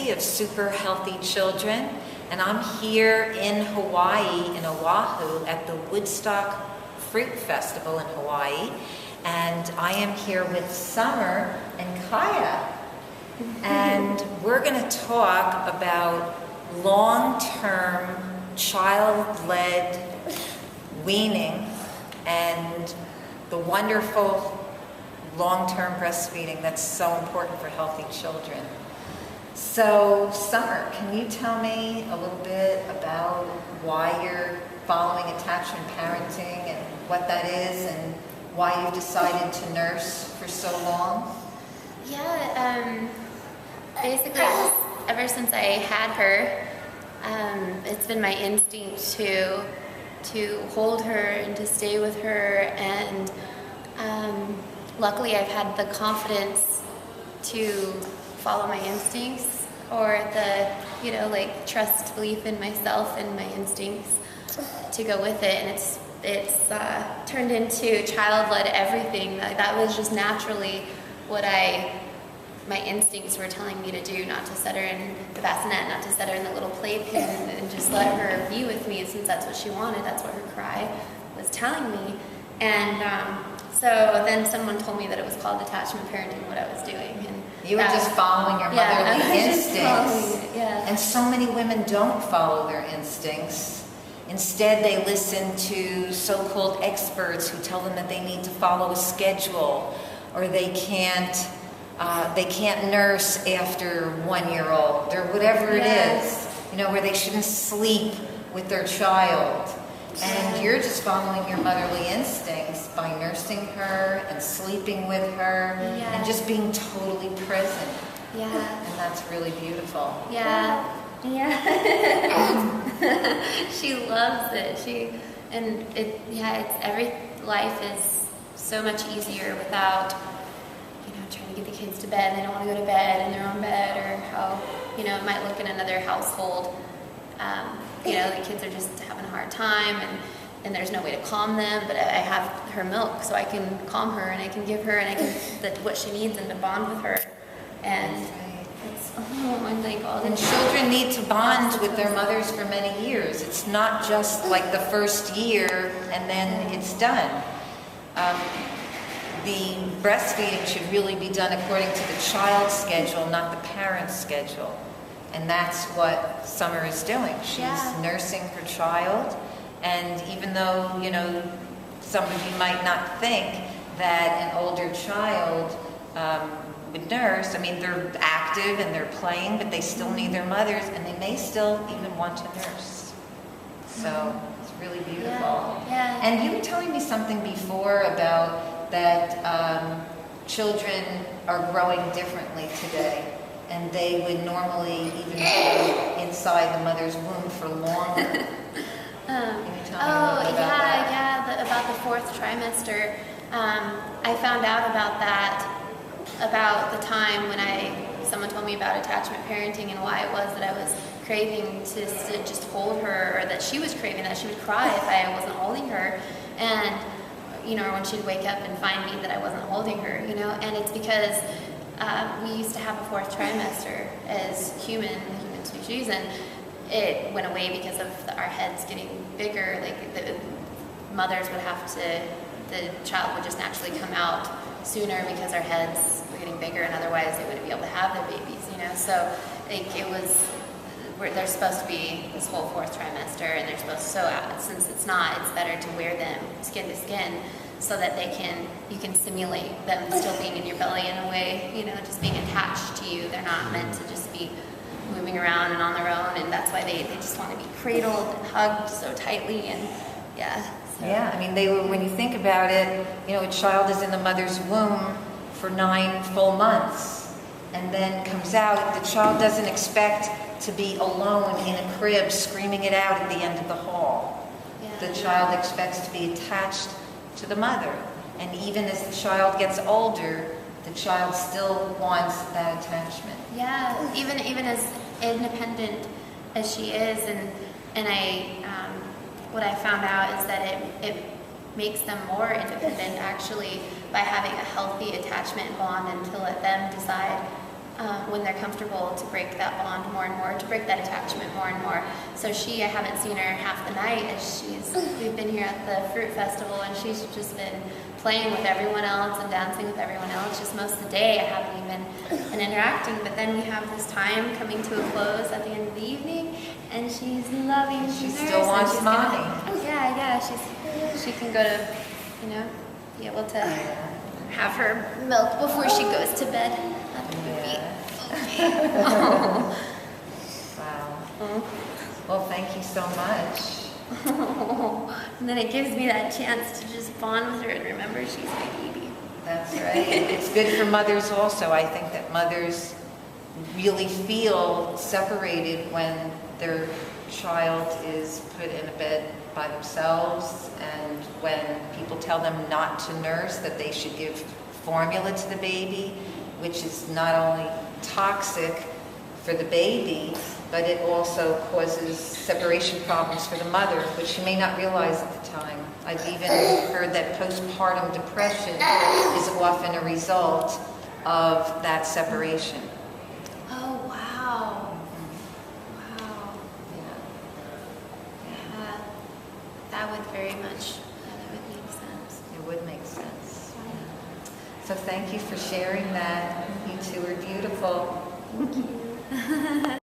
Ranzi of Super Healthy Children, and I'm here in Hawaii, in Oahu, at the Woodstock Fruit Festival in Hawaii, and I am here with Summer and Kaya, and we're going to talk about long-term child-led weaning and the wonderful long-term breastfeeding that's so important for healthy children. So, Summer, can you tell me a little bit about why you're following attachment parenting and what that is and why you've decided to nurse for so long? Yeah, basically just ever since I had her, it's been my instinct to hold her and to stay with her, and luckily I've had the confidence to follow my instincts, or the, trust, belief in myself and my instincts to go with it, and it's turned into child-led everything. That was just naturally what my instincts were telling me to do, not to set her in the bassinet, not to set her in the little playpen, and just let her be with me, since that's what she wanted. That's what her cry was telling me. And so then someone told me that it was called attachment parenting, what I was doing. And you were just following your motherly instincts. And so many women don't follow their instincts. Instead, they listen to so-called experts who tell them that they need to follow a schedule, or they can't nurse after 1 year old, or whatever it is, where they shouldn't sleep with their child. And you're just following your motherly instincts by nursing her and sleeping with her and just being totally present. Yeah. And that's really beautiful. Yeah. She loves it. Life is so much easier without trying to get the kids to bed. They don't want to go to bed in their own bed, or how it might look in another household. The kids are just having a hard time, and there's no way to calm them, but I have her milk, so I can calm her, and I can give her, and I can what she needs, and to bond with her. And and children need to bond with their mothers for many years. It's not just like the first year and then it's done. The breastfeeding should really be done according to the child's schedule, not the parent's schedule. And that's what Summer is doing. She's nursing her child, and even though, some of you might not think that an older child would nurse, they're active and they're playing, but they still need their mothers, and they may still even want to nurse. So it's really beautiful. Yeah. And you were telling me something before about that children are growing differently today, and they would normally even be inside the mother's womb for longer. Can you tell me a little bit about that? About the fourth trimester. I found out about that about the time when someone told me about attachment parenting and why it was that I was craving to just hold her, or that she was craving that. She would cry if I wasn't holding her, and or when she'd wake up and find me that I wasn't holding her, and it's because we used to have a fourth trimester as the human species, and it went away because of our heads getting bigger. Like the mothers would have to, the child would just naturally come out sooner because our heads were getting bigger, and otherwise they wouldn't be able to have their babies, So they're supposed to be this whole fourth trimester, and they're supposed to, since it's not, it's better to wear them skin to skin, so that you can simulate them still being in your belly in a way, just being attached to you. They're not meant to just be moving around and on their own, and that's why they just want to be cradled and hugged so tightly, and they were, when you think about it, a child is in the mother's womb for 9 full months, and then comes out. The child doesn't expect to be alone in a crib screaming it out at the end of the hall. The child expects to be attached to the mother, and even as the child gets older, the child still wants that attachment. Even as independent as she is, and what I found out is that it makes them more independent, actually, by having a healthy attachment bond, and to let them decide when they're comfortable, to break that bond more and more, to break that attachment more and more. So I haven't seen her half the night as we've been here at the fruit festival, and she's just been playing with everyone else and dancing with everyone else. Just most of the day I haven't even been interacting, but then we have this time coming to a close at the end of the evening, and she's loving. She still wants mommy. Yeah. She can go to, be able to have her milk before she goes to bed. Wow. Well, thank you so much. And then it gives me that chance to just bond with her and remember she's my baby. That's right. It's good for mothers also. I think that mothers really feel separated when their child is put in a bed by themselves, and when people tell them not to nurse, that they should give formula to the baby, which is not only toxic for the baby, but it also causes separation problems for the mother, which she may not realize at the time. I've even heard that postpartum depression is often a result of that separation. Oh, wow. Wow. Yeah. That would very much, that would make sense. It would make sense. So thank you for sharing that. You two are beautiful. Thank you.